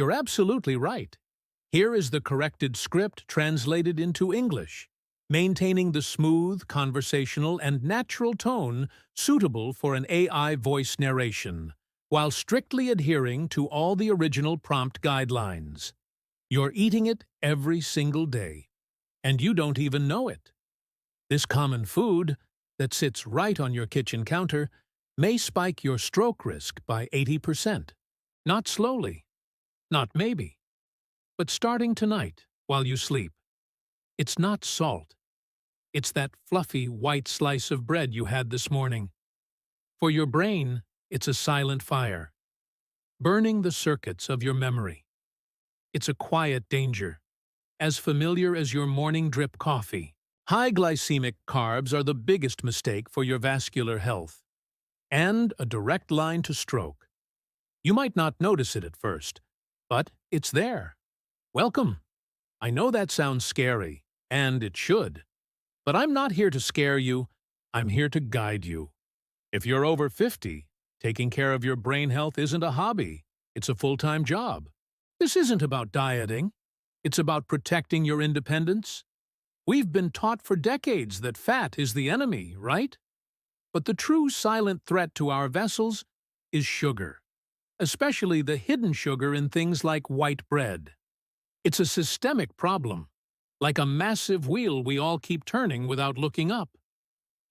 You're absolutely right. Here is the corrected script translated into English, maintaining the smooth, conversational, and natural tone suitable for an AI voice narration, while strictly adhering to all the original prompt guidelines. You're eating it every single day, and you don't even know it. This common food, that sits right on your kitchen counter, may spike your stroke risk by 80%. Not slowly, not maybe, but starting tonight while you sleep. It's not salt. It's that fluffy white slice of bread you had this morning. For your brain, it's a silent fire, burning the circuits of your memory. It's a quiet danger, as familiar as your morning drip coffee. High-glycemic carbs are the biggest mistake for your vascular health, and a direct line to stroke. You might not notice it at first, but it's there. Welcome. I know that sounds scary, and it should. But I'm not here to scare you, I'm here to guide you. If you're over 50, taking care of your brain health isn't a hobby, it's a full-time job. This isn't about dieting, it's about protecting your independence. We've been taught for decades that fat is the enemy, right? But the true silent threat to our vessels is sugar, especially the hidden sugar in things like white bread. It's a systemic problem, like a massive wheel we all keep turning without looking up.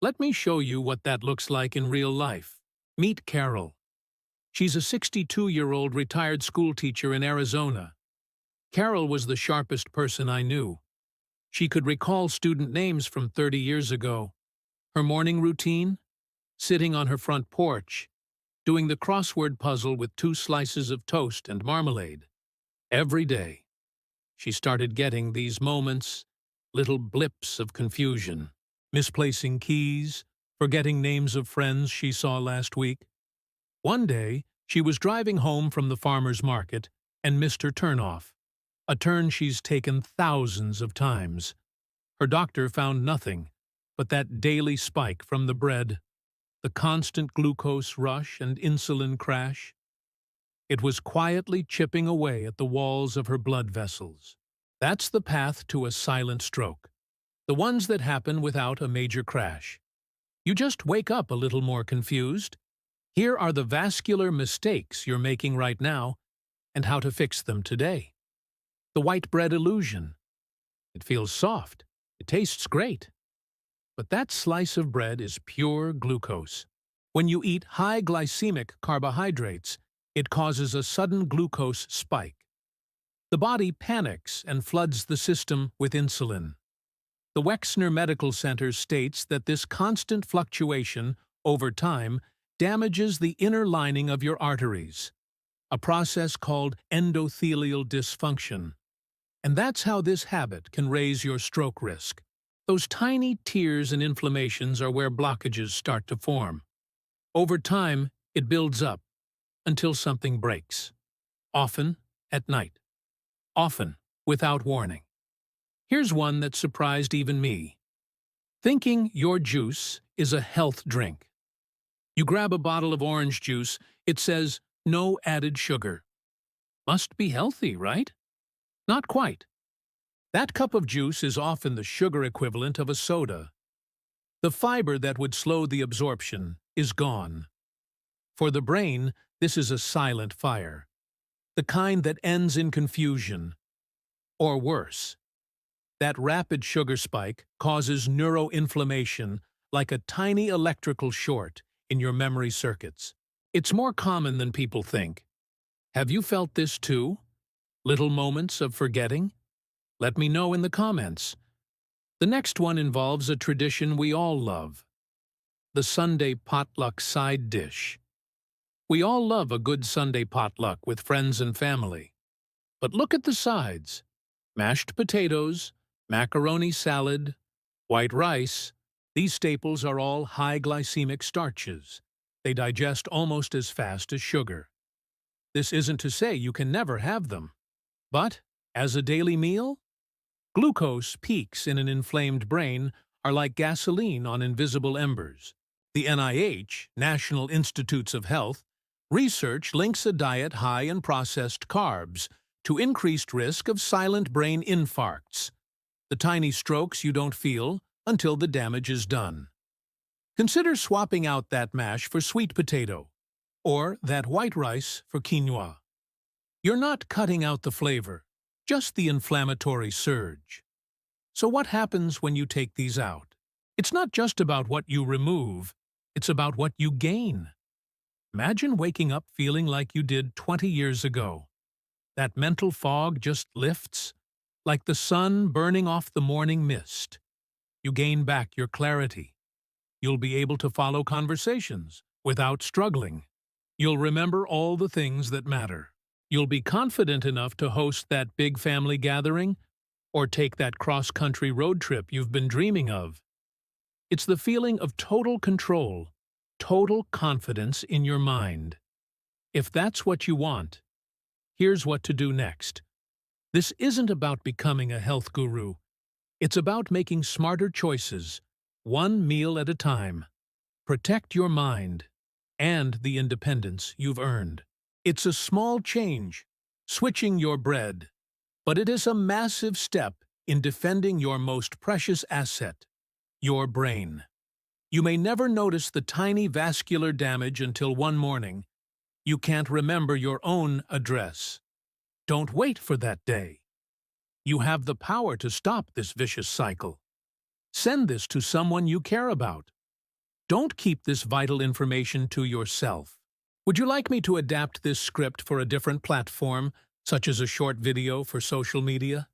Let me show you what that looks like in real life. Meet Carol. She's a 62-year-old retired schoolteacher in Arizona. Carol was the sharpest person I knew. She could recall student names from 30 years ago. Her morning routine? Sitting on her front porch, doing the crossword puzzle with 2 slices of toast and marmalade. Every day. She started getting these moments, little blips of confusion, misplacing keys, forgetting names of friends she saw last week. One day, she was driving home from the farmer's market and missed her turnoff, a turn she's taken thousands of times. Her doctor found nothing but that daily spike from the bread, the constant glucose rush and insulin crash. It was quietly chipping away at the walls of her blood vessels. That's the path to a silent stroke, the ones that happen without a major crash. You just wake up a little more confused. Here are the vascular mistakes you're making right now and how to fix them today. The white bread illusion. It feels soft. It tastes great. But that slice of bread is pure glucose. When you eat high-glycemic carbohydrates, it causes a sudden glucose spike. The body panics and floods the system with insulin. The Wexner Medical Center states that this constant fluctuation, over time, damages the inner lining of your arteries, a process called endothelial dysfunction. And that's how this habit can raise your stroke risk. Those tiny tears and inflammations are where blockages start to form. Over time, it builds up until something breaks. Often at night. Often without warning. Here's one that surprised even me. Thinking your juice is a health drink. You grab a bottle of orange juice, it says, no added sugar. Must be healthy, right? Not quite. That cup of juice is often the sugar equivalent of a soda. The fiber that would slow the absorption is gone. For the brain, this is a silent fire. The kind that ends in confusion. Or worse. That rapid sugar spike causes neuroinflammation like a tiny electrical short in your memory circuits. It's more common than people think. Have you felt this too? Little moments of forgetting? Let me know in the comments. The next one involves a tradition we all love. The Sunday potluck side dish. We all love a good Sunday potluck with friends and family. But look at the sides. Mashed potatoes, macaroni salad, white rice. These staples are all high-glycemic starches. They digest almost as fast as sugar. This isn't to say you can never have them. But, as a daily meal, glucose peaks in an inflamed brain are like gasoline on invisible embers. The NIH, National Institutes of Health, Research links a diet high in processed carbs to increased risk of silent brain infarcts, the tiny strokes you don't feel until the damage is done. Consider swapping out that mash for sweet potato, or that white rice for quinoa. You're not cutting out the flavor, just the inflammatory surge. So what happens when you take these out? It's not just about what you remove, it's about what you gain. Imagine waking up feeling like you did 20 years ago. That mental fog just lifts, like the sun burning off the morning mist. You gain back your clarity. You'll be able to follow conversations without struggling. You'll remember all the things that matter. You'll be confident enough to host that big family gathering or take that cross-country road trip you've been dreaming of. It's the feeling of total control, total confidence in your mind. If that's what you want, here's what to do next. This isn't about becoming a health guru. It's about making smarter choices, one meal at a time. Protect your mind and the independence you've earned. It's a small change, switching your bread, but it is a massive step in defending your most precious asset, your brain. You may never notice the tiny vascular damage until one morning you can't remember your own address. Don't wait for that day. You have the power to stop this vicious cycle. Send this to someone you care about. Don't keep this vital information to yourself. Would you like me to adapt this script for a different platform, such as a short video for social media?